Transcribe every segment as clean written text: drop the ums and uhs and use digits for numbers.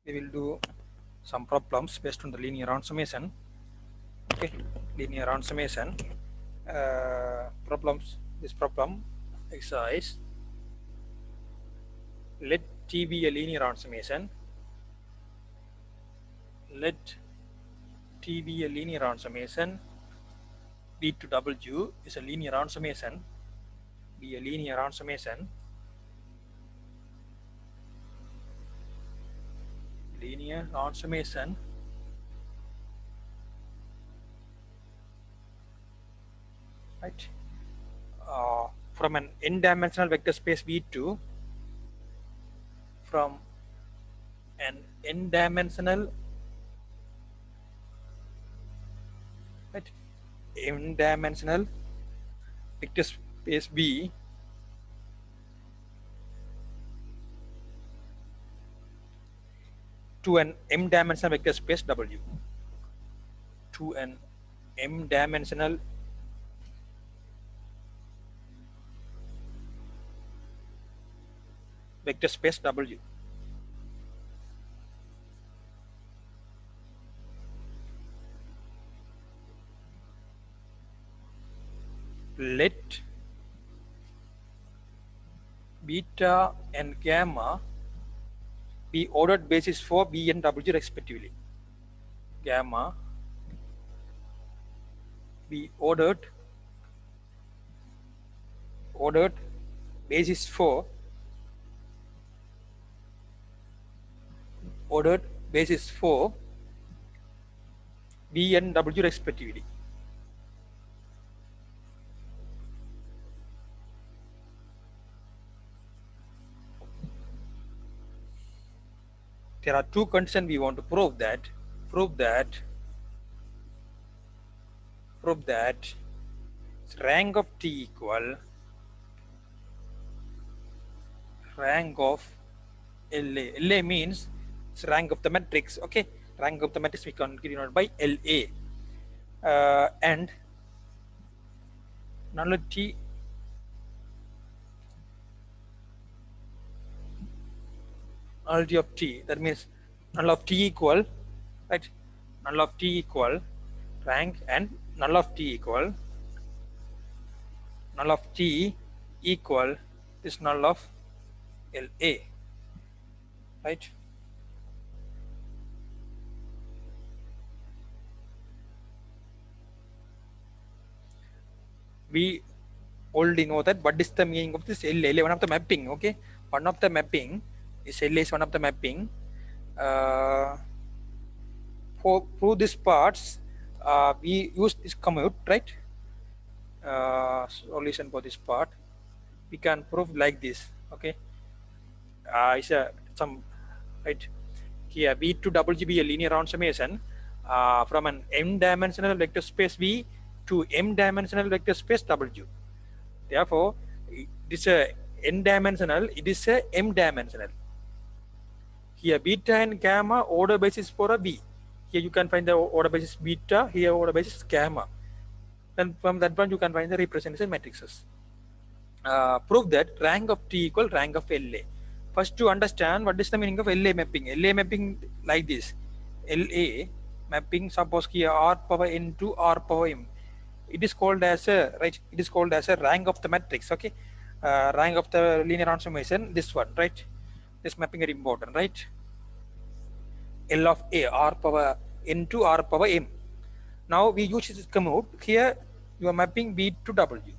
we will do some problems based on the linear transformation. Okay, linear transformation problems. This problem exercise. Let T be a linear transformation. Let T be a linear transformation. B to W is a linear transformation. Be a linear transformation. Linear transformation. Right. From an n-dimensional vector space V2, from an n-dimensional n-dimensional vector space V to an m-dimensional vector space W. To an m-dimensional vector space W. Let beta and gamma be ordered basis for B and W respectively. Gamma be ordered basis for B and W respectively. There are two conditions we want to prove that rank of T equal rank of LA. LA means it's rank of the matrix. Okay, rank of the matrix we can denote by LA, and nullity of T. That means null of T equal, right? Null of T equal rank, and null of T equal is null of LA, right? We already know that. What is the meaning of this LA? LA, one of the mapping. Okay, one of the mapping is LA is one of the mapping. For prove these parts, we use this commute, right? Solution for this part we can prove like this. Okay, is some right here V to W be a linear transformation from an m-dimensional vector space V to m-dimensional vector space W. Therefore, this n-dimensional, it is a m-dimensional. Here beta and gamma order basis for a V. Here you can find the order basis beta, here order basis gamma. Then from that one you can find the representation matrices. Prove that rank of T equal rank of LA. First, to understand what is the meaning of LA mapping. LA mapping like this. LA mapping, suppose here R power n to R power m. It is called as a It is called as a rank of the matrix. Okay, rank of the linear transformation. This one, right? This mapping is important, right? L of A, R power n to R power m. Now we use this commute. Here you are mapping B to W.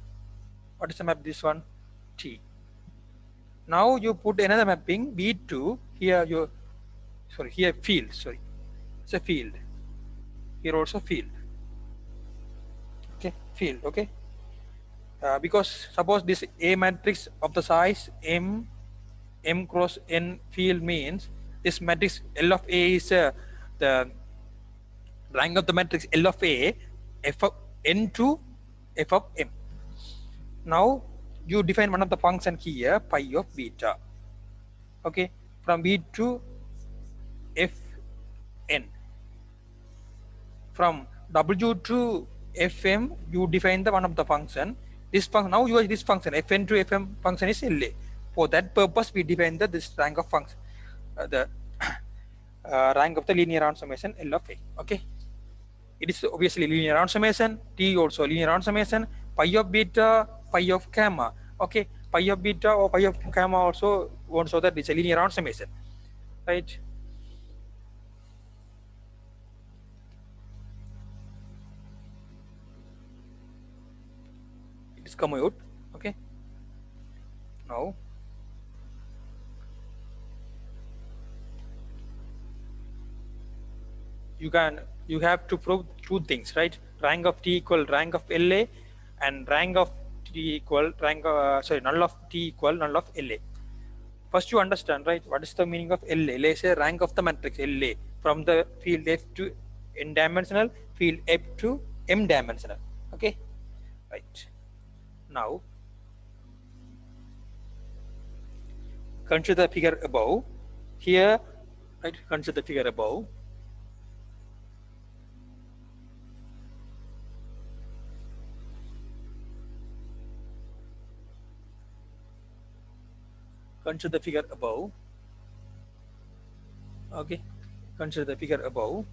What is the map? This one, T. Now you put another mapping B2. Here here field. It's a field. Here also field. Okay, field. Okay. Because suppose this A matrix of the size m cross n field means this matrix L of A is the rank of the matrix L of A f of n to f of m. Now you define one of the function here, pi of beta. Okay, from B to Fn. From W to Fm, you define the one of the function. This function, now you use this function Fn to Fm function is LA. For that purpose, we define this rank of function. rank of the linear round summation L of A. Okay, it is obviously linear round summation. T also linear round summation. Pi of beta, pi of gamma. Okay, pi of beta or pi of gamma also won't show that it's a linear round summation, right? It is come out. Okay, now you have to prove two things, right? Rank of T equal rank of LA, and rank of T equal rank null of T equal null of LA. First you understand, right, what is the meaning of LA. LA is a rank of the matrix LA from the field F to n dimensional, field F to m dimensional. Okay, right. Now consider the figure above. Here, right, consider the figure above. Consider the figure above. Okay, consider the figure above.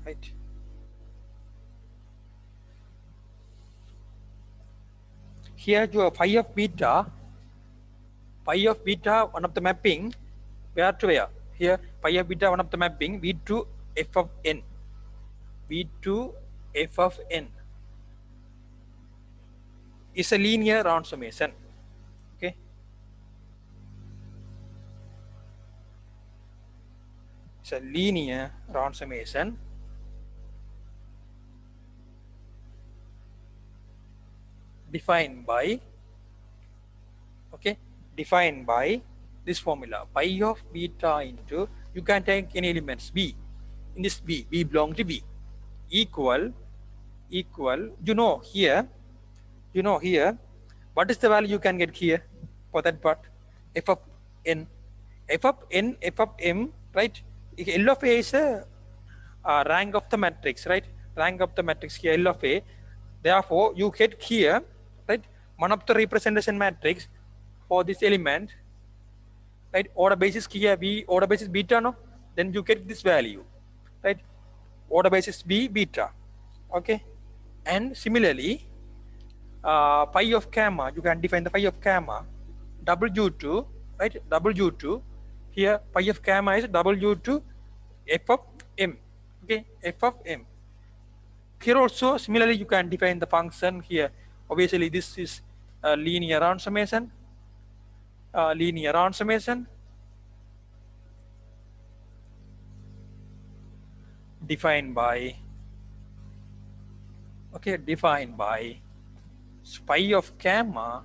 Right. Here you have phi of beta, one of the mapping, where to where? Here phi of beta, one of the mapping V to f of n. V to f of n is a linear round summation. Okay, it's a linear round summation defined by, okay, defined by this formula, pi of beta into, you can take any elements b. In this b belong to b, equal, here, what is the value you can get here for that part? F of n, f of m, right? L of A is a rank of the matrix, right? Rank of the matrix here, L of A. Therefore, you get here, right, one of the representation matrix for this element, right? Order basis here, order basis beta, no? Then you get this value, right? Order basis B beta, okay? And similarly, pi of gamma, you can define the pi of gamma, W2, right? W2, here pi of gamma is W2 f of m, okay? F of m. Here also, similarly, you can define the function here. Obviously, this is a linear round summation, defined by, okay, defined by pi of gamma.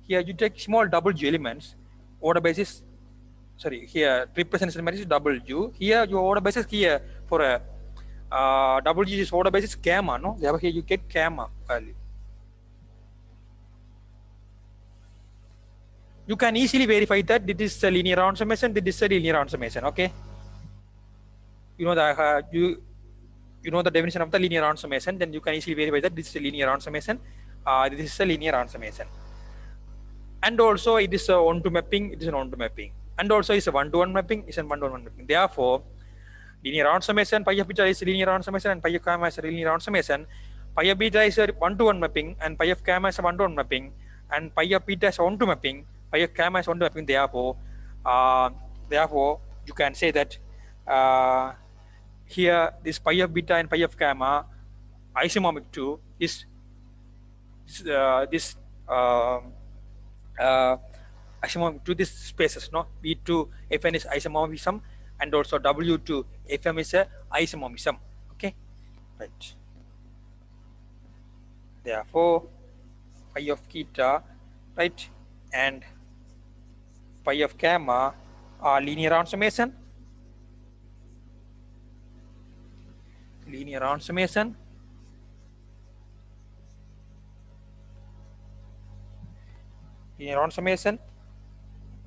Here you take small W elements, order basis, sorry, here representation matrix is W. Here your order basis here for a W is order basis gamma, no? Therefore here you get gamma value. You can easily verify that this is a linear round summation, this is a linear round summation, okay? You know the you know the definition of the linear round summation, then you can easily verify that this is a linear round summation, this is a linear round summation. And also it is a one-to mapping, it is an on-to mapping. And also it's a one-to-one mapping, it's a one-to-one mapping. Therefore, linear round summation, pi of beta is linear round summation, and pi of gamma is a linear round summation. Pi of beta is a one-to-one mapping, and pi of gamma is a one-to-one mapping, and pi of beta is one-to mapping, pi of gamma is one-to mapping. Therefore, you can say that here this pi of beta and pi of gamma isomorphic to is this isomorphic to this spaces, no? V2 Fn is isomorphism, and also W2 Fm is a isomorphism. Okay, right. Therefore, phi of theta, right, and pi of gamma are linear round summation. Linear round summation. Linear round summation,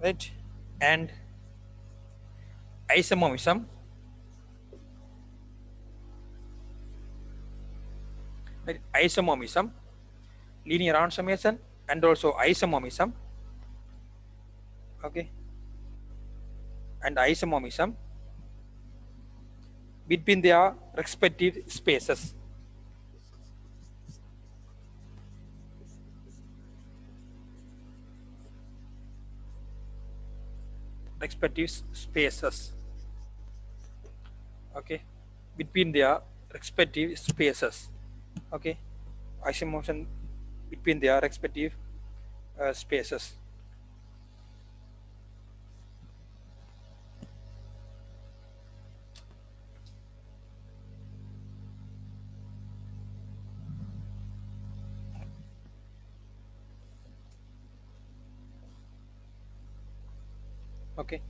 right, and isomorphism, right, isomorphism, linear transformation and also isomomism, okay, and isomomism between their respective spaces. Respective spaces, okay, between their respective spaces, okay, isomotion between their respective spaces. Okay.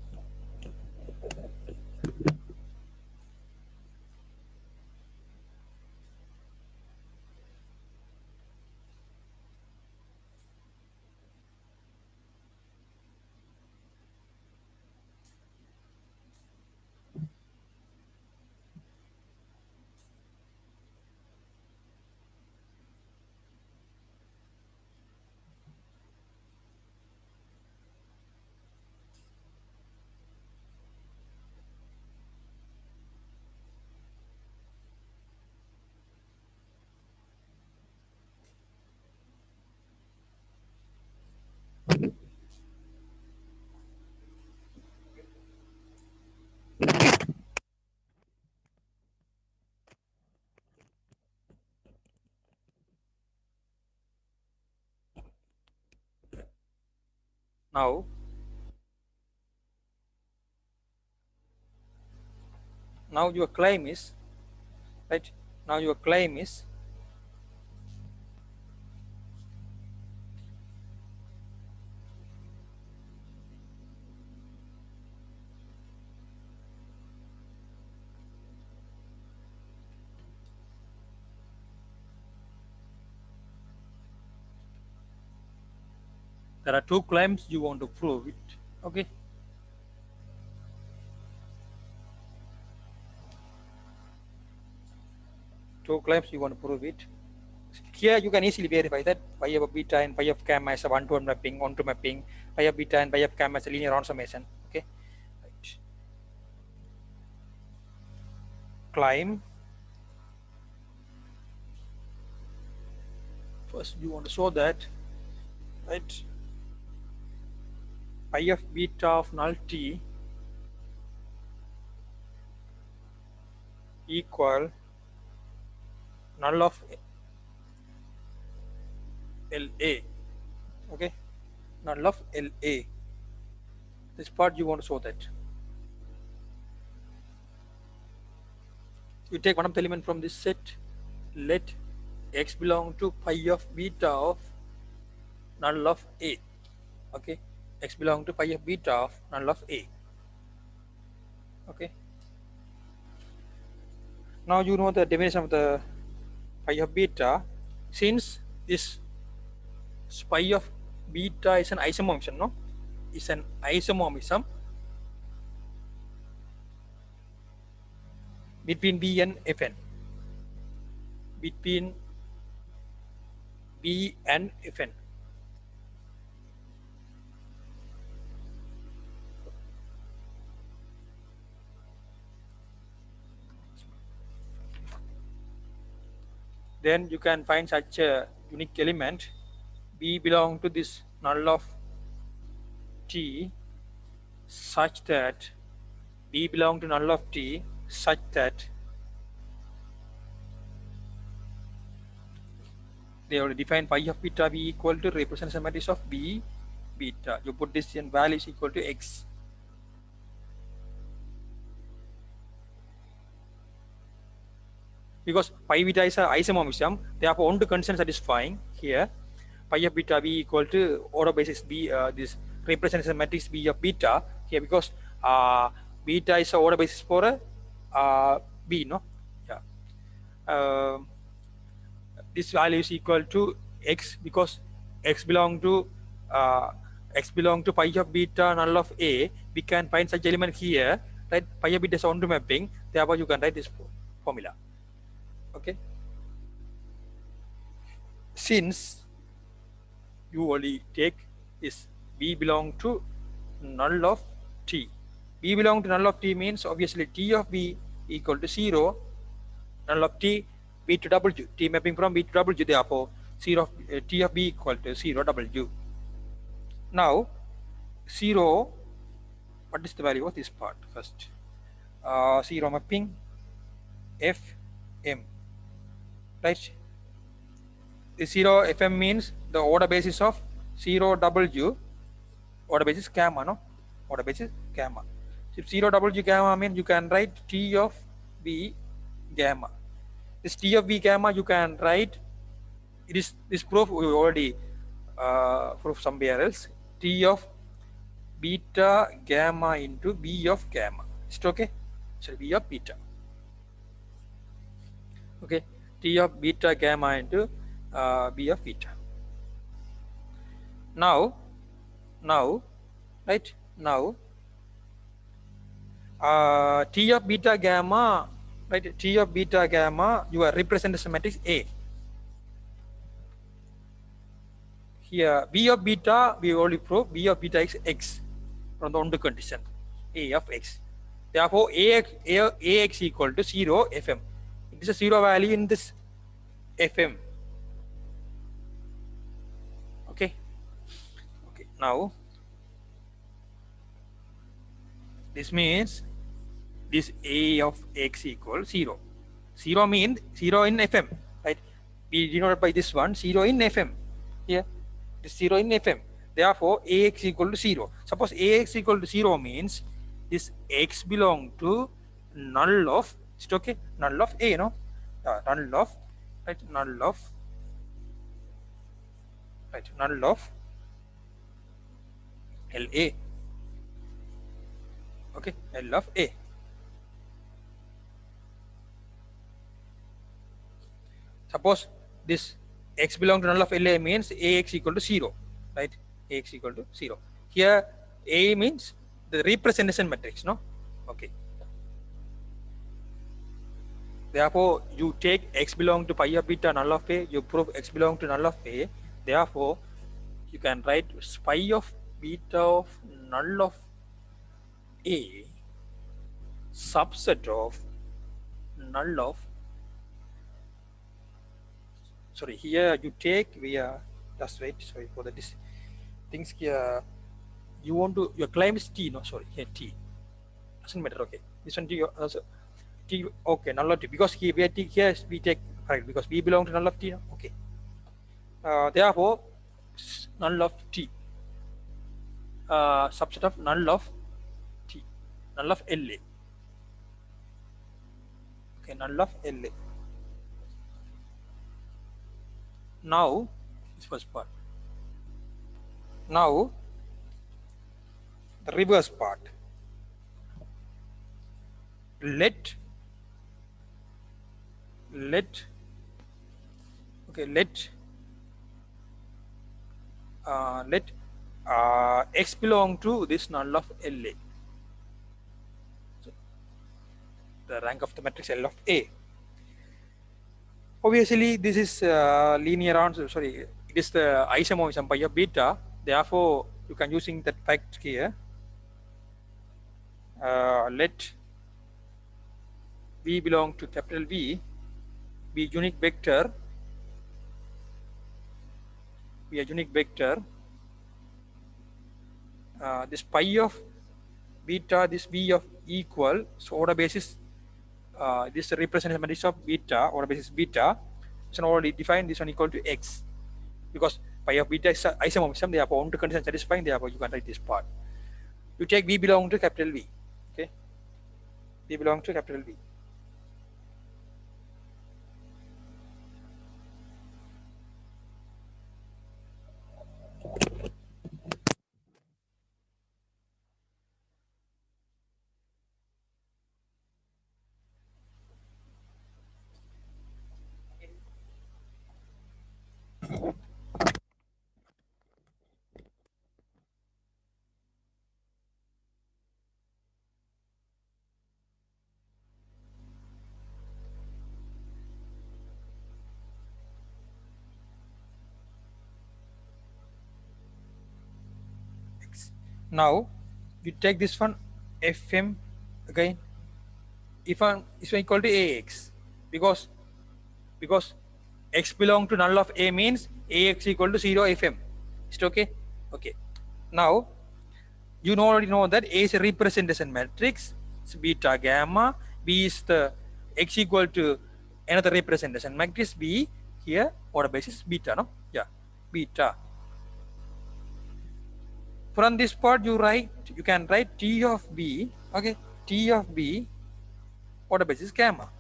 Now, your claim is right. Now your claim is there are two claims you want to prove it. Okay. Two claims you want to prove it. Here you can easily verify that phi of beta and phi of gamma is a one-to-one mapping, one-to mapping. Phi of beta and phi of gamma is a linear transformation. Okay. Right. Claim. First, you want to show that, right? Phi of beta of null t equal null of LA. Okay. Null of LA. This part you want to show that. You take one of the element from this set, let x belong to phi of beta of null of A. Okay. X belong to phi of beta of null of A. Okay. Now you know the definition of the phi of beta. Since this phi of beta is an isomorphism, no? Is an isomorphism between B and Fn. Between B and Fn. Then you can find such a unique element. B belong to this null of T such that B belong to null of T such that they already define phi of beta B equal to representation matrix of B beta. You put this in value is equal to X. Because phi beta is an isomorphism, therefore only concern satisfying here. Phi of beta B equal to order basis B, this representation matrix B of beta here, because beta is a order basis for B, no? Yeah. This value is equal to X because X belong to phi of beta null of A. We can find such element here, right? Phi of beta is onto mapping, therefore you can write this formula. Okay. Since you only take is B belong to null of T. B belong to null of T means obviously T of B equal to 0, null of T, B to W, T mapping from B to W, therefore 0 of, T of B equal to 0 W. Now 0, what is the value of this part first? 0 mapping F M, right? The 0 Fm means the order basis of 0 W, order basis gamma, no? Order basis gamma. So if 0 W gamma means you can write T of B gamma. This T of B gamma you can write, it is this proof we already proof somewhere else. T of beta gamma into B of gamma. Is it okay? So B of beta. Okay, T of beta gamma into B of beta. Now, right now, T of beta gamma, right? T of beta gamma, you are representation matrix A. Here, B of beta, we already proved B of beta is X from the boundary condition A of X. Therefore, AX equal to 0 Fm. It is a 0 value in this Fm. Okay. Okay. Now, this means this A of X equals 0. 0 means 0 in Fm, right? We denoted by this one 0 in Fm. Here, this 0 in Fm. Therefore, Ax equal to 0. Suppose Ax equal to 0 means this X belong to null of, is it okay? Null of A, no? Null of, right? Null of, right? Null of LA. Okay, L of A. Suppose this X belong to null of LA means Ax equal to 0, right? Ax equal to 0. Here, A means the representation matrix, no? Okay. Therefore, you take X belong to pi of beta null of A, you prove X belong to null of A. Therefore, you can write pi of beta of null of A subset of null of, sorry, here you take, we are, just wait, sorry for the things here. You want to, your claim is T, no, sorry, here T. Doesn't matter, okay. This one T, T, okay, null of T, because here we T, here we take, right, because we belong to null of T, no? Okay. Therefore, null of T, subset of null of T, null of LA. Okay, null of LA. Now, this first part. Now, the reverse part. Let okay, let X belong to this null of LA. So, the rank of the matrix L of A. Obviously, this is linear answer. Sorry, it is the isomorphism pi of beta. Therefore, you can using that fact here. Let V belong to capital V be unique vector. Be a unique vector. This pi of beta, this V of equal. So order basis. This represents the matrix of beta, order basis beta. This one already defined. This one equal to X, because pi of beta is isomorphism. Therefore, boundary condition satisfying. Therefore, you can write this part. You take V belong to capital V. Okay, V belong to capital V. Now you take this one fm again, if one is equal to ax, because x belong to null of a means ax equal to 0 fm. Is it okay? Okay. Now you already know that A is a representation matrix. It's beta gamma. B is the x equal to another representation matrix B. Here order basis beta, no? Yeah, beta. From this part you can write T of B. Okay, T of B order basis gamma.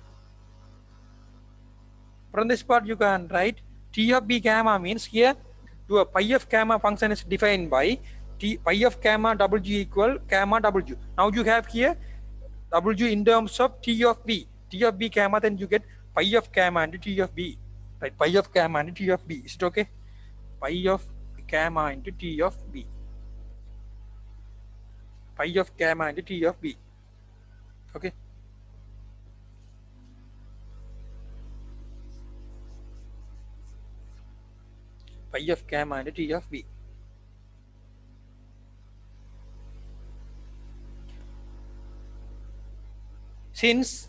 From this part you can write T of B gamma means here your pi of gamma function is defined by T pi of gamma W equal gamma W. Now you have here W in terms of T of B. T of B gamma, then you get pi of gamma into T of B. Right, pi of gamma into T of B. Is it okay? Pi of gamma into T of B. Pi of gamma into T of B. Okay. Pi of gamma into T of B. Since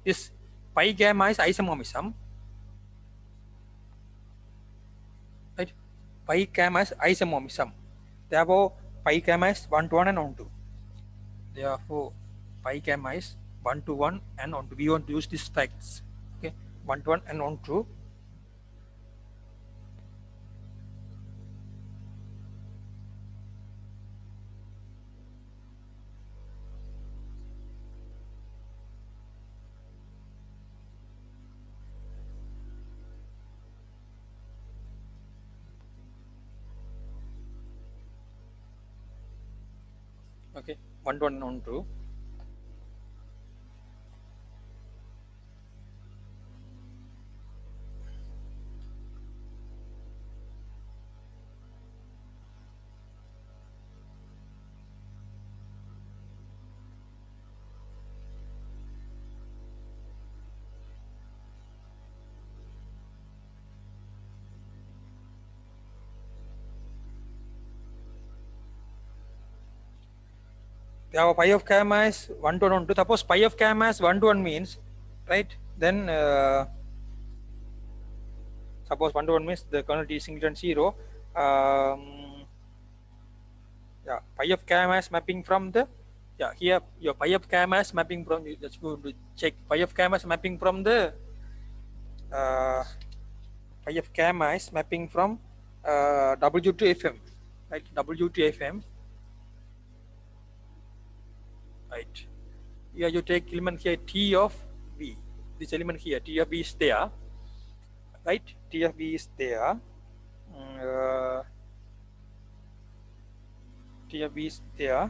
this pi gamma is isomorphism, right? Pi gamma is isomorphism. Therefore, pi gamma is 1 to 1 and on 2. Therefore, pi gamma is 1 to 1 and on 2. We want to use these facts. Okay, 1 to 1 and on 2. Okay, 1 to 1 and on 2. Our pi of gamma is 1 to 1 to, suppose pi of gamma is 1 to 1 means, right, then suppose 1 to 1 means the kernel T is singleton 0. Yeah, pi of gamma is mapping from the, yeah, here your pi of gamma is mapping from, let's go to check, pi of gamma is mapping from the pi of gamma is mapping from W to FM, right, W to FM, right. Here you take element here T of B, this element here T of B is there, right, T of B is there, T of B is there,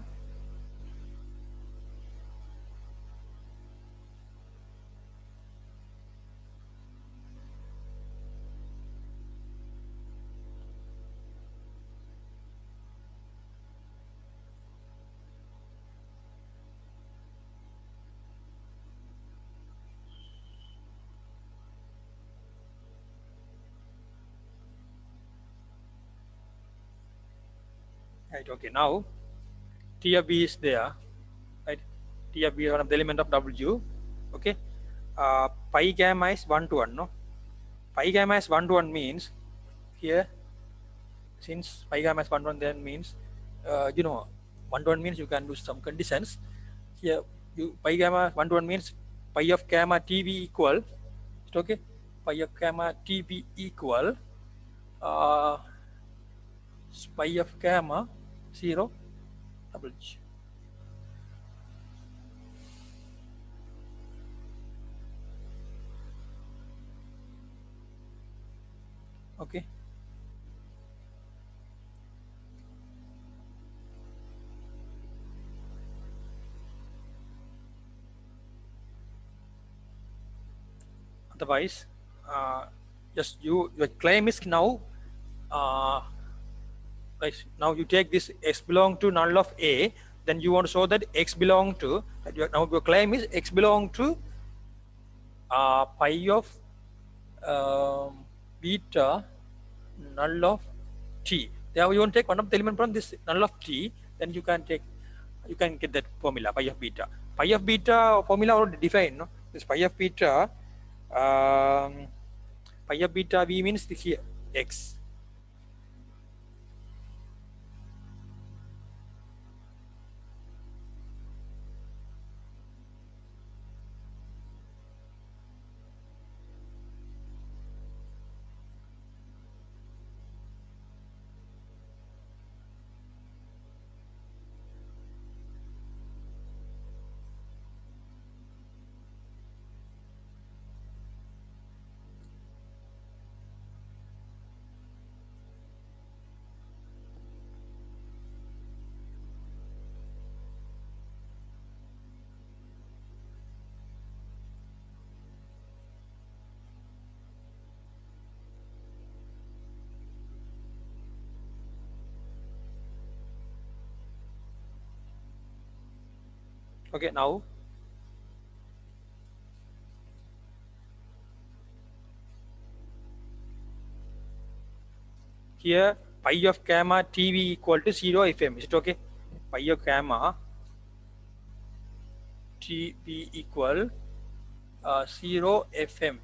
right. Okay, now T of B is there, right, T of B is one of the element of W. Okay, pi gamma is 1 to 1, no, pi gamma is 1 to 1 means here, since pi gamma is 1 to 1, then means 1 to 1 means you can do some conditions here. You pi gamma 1 to 1 means pi of gamma TB equal, okay, pi of gamma TB equal pi of gamma 0 double G. Okay, otherwise just your claim is now right, now you take this x belong to null of A, then you want to show that x belong to, now your claim is x belong to pi of beta null of T. Therefore, you want to take one of the element from this null of t, then you can take, you can get that formula pi of beta. Pi of beta formula already defined. No, this pi of beta, pi of beta v means the here x. Okay, now here pi of gamma tv equal to 0 fm. Is it okay? Pi of gamma tv equal 0 fm.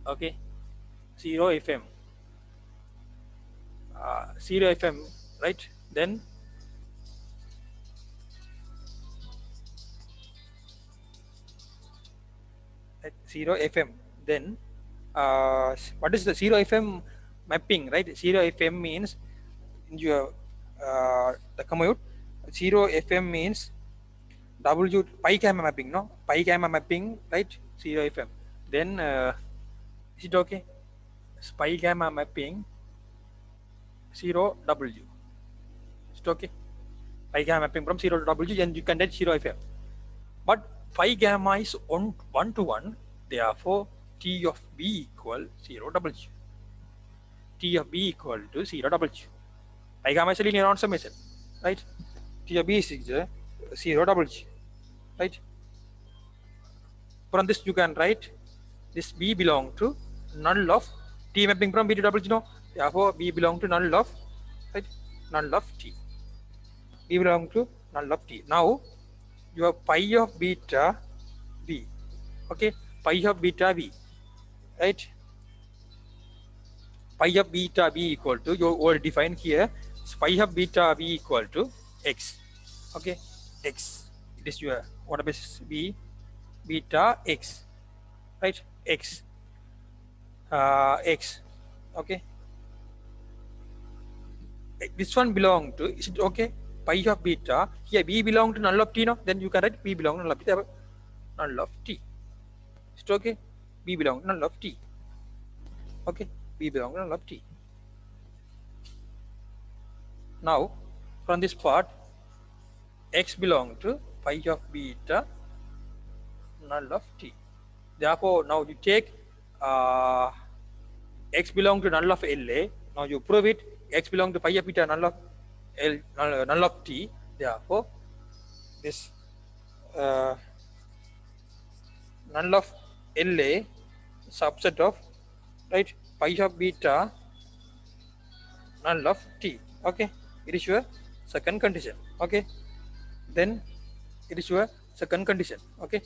Okay, 0 fm, 0 fm, right? Then 0 fm. Then what is the 0 fm mapping, right? 0 fm means in your the commute, 0 fm means w pi gamma mapping, no, pi gamma mapping, right? 0 fm. Then is it okay? Pi gamma mapping 0 w. Is it okay? Pi gamma mapping from 0 to w, and you can get 0 fm. But phi gamma is on 1 to 1, therefore T of B equal 0 W. T of B equal to 0 W. Phi gamma is a linear round summation, right? T of B is 0 W, right? From this you can write this B belong to null of T mapping from B to W, no? Therefore B belong to null of, right? Null of T. B belong to null of T. Now your pi of beta V, okay? Pi of beta V, right? Pi of beta v equal to, you will define here, pi of beta v equal to x. Okay, x. It is your what is b beta x, right? X, x. Okay, this one belong to, is it okay? Pi of beta here b belong to null of t, no? Then you can write b belong to null of t. Null of t. Is it okay? B belong to null of t. Okay, b belong to null of t. Now from this part, x belong to pi of beta null of t. Therefore, now you take x belong to null of LA. Now you prove it. X belong to pi of beta null of L, null of t. Therefore, this uh, null of LA subset of, right, pi of beta null of t. Okay, it is your second condition. Okay, then it is your second condition. Okay.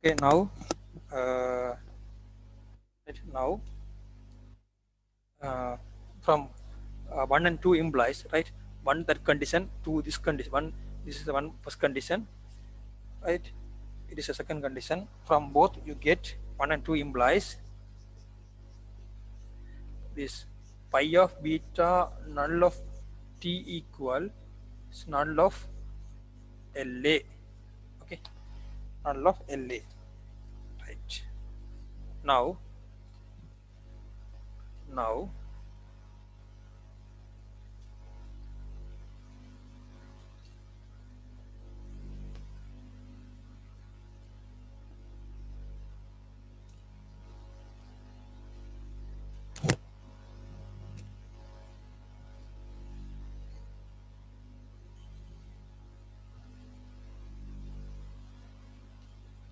Okay, uh, now uh, from 1 and 2 implies, right? One that condition, two this condition, one this is the one first condition, right? It is a second condition. From both you get 1 and 2 implies this pi of beta null of t equal is null of LA. Okay, null of LA, right? Now, now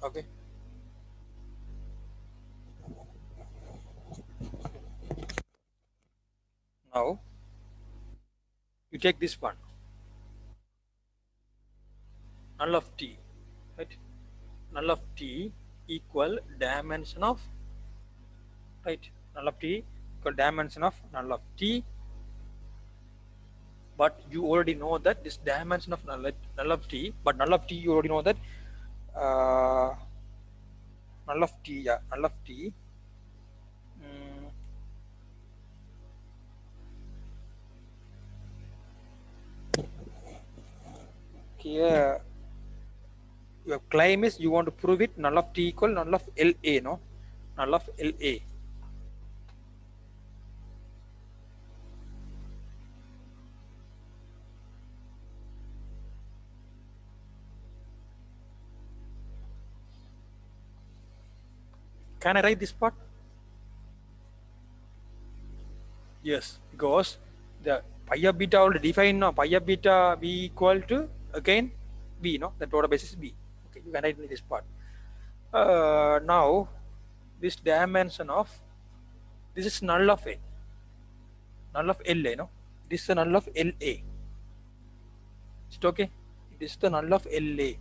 okay, now you take this one null of t, right? Null of t equal dimension of, right? Null of t equal dimension of null of t, but you already know that this dimension of null of t, but null of t you already know that uh, null of t, yeah, null of t. mm, Here your claim is you want to prove it null of t equal null of LA, no? Null of LA. Can I write this part? Yes, because the pi of beta already defined, no? Pi of beta b equal to again b, no? The total basis b. Okay, you can write in this part. Now this dimension of this is null of a null of LA, no? This is the null of LA. Is it okay? It is the null of LA.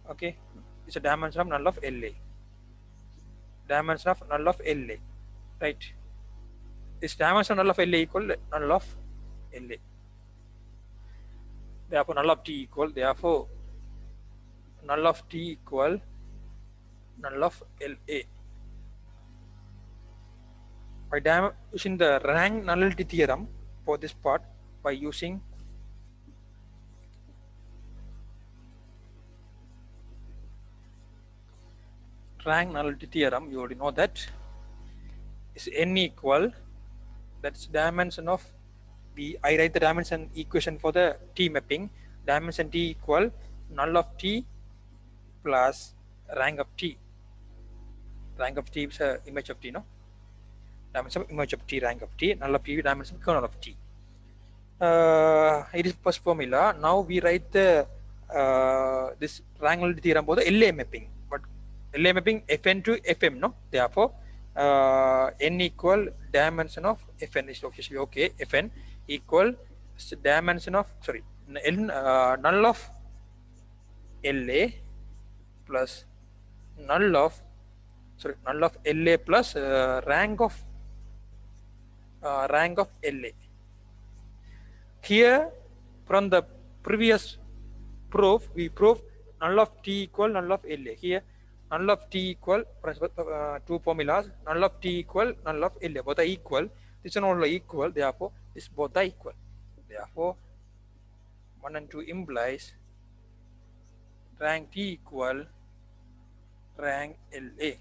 Okay, it's a dimension of null of LA. Dimension of null of LA, right? This dimension null of LA equal null of LA. Therefore, null of T equal, therefore, null of T equal null of LA. By using the rank nullity theorem for this part, by using rank nullity theorem, you already know that is n equal, that's dimension of B. I write the dimension equation for the T mapping. Dimension T equal null of T plus rank of T. Rank of T is image of T, no? Dimension of image of T, rank of T, null of T, dimension kernel of T. It is first formula. Now we write the this rank nullity theorem for the LA mapping. But LA mapping Fn to Fm, no? Therefore, n equal dimension of Fn is obviously okay. Fn equal dimension of, sorry, null of LA plus null of, sorry, null of LA plus rank of LA. Here, from the previous proof, we proved null of T equal null of LA. Here, null of T equal, two formulas, null of T equal null of LA. Both are equal. This one all equal. Therefore, this both are equal. Therefore, 1 and 2 implies rank T equal rank LA.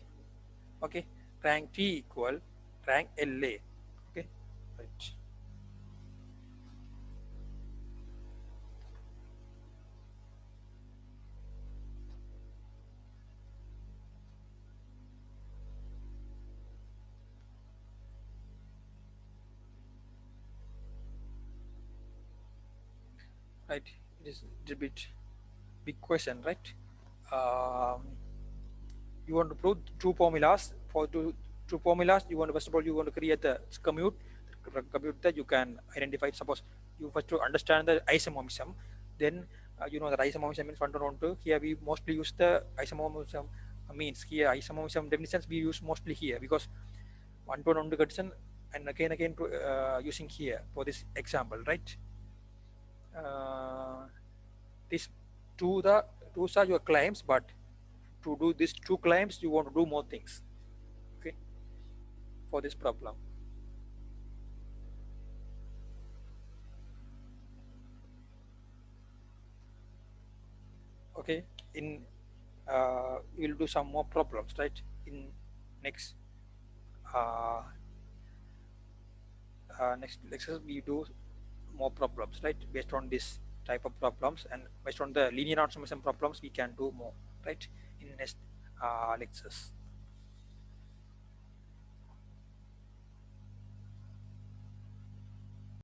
Okay, rank T equal rank LA. Okay, right. Right, it is a bit big question, right? You want to prove two formulas. For two formulas, you want to, first of all, you want to create the commute that you can identify. Suppose you first to understand the isomomism, then you know that isomorphism means 1 to 1 2. Here we mostly use the isomorphism means. Here isomorphism definitions we use mostly here because 1 to 1 condition, and again using here for this example, right? This those are your claims, but to do these two claims you want to do more things, okay, for this problem. Okay, in we'll do some more problems, right, in next uh, next lectures. We do more problems, right, based on this type of problems, and based on the linear transformation problems we can do more, right, in next lectures.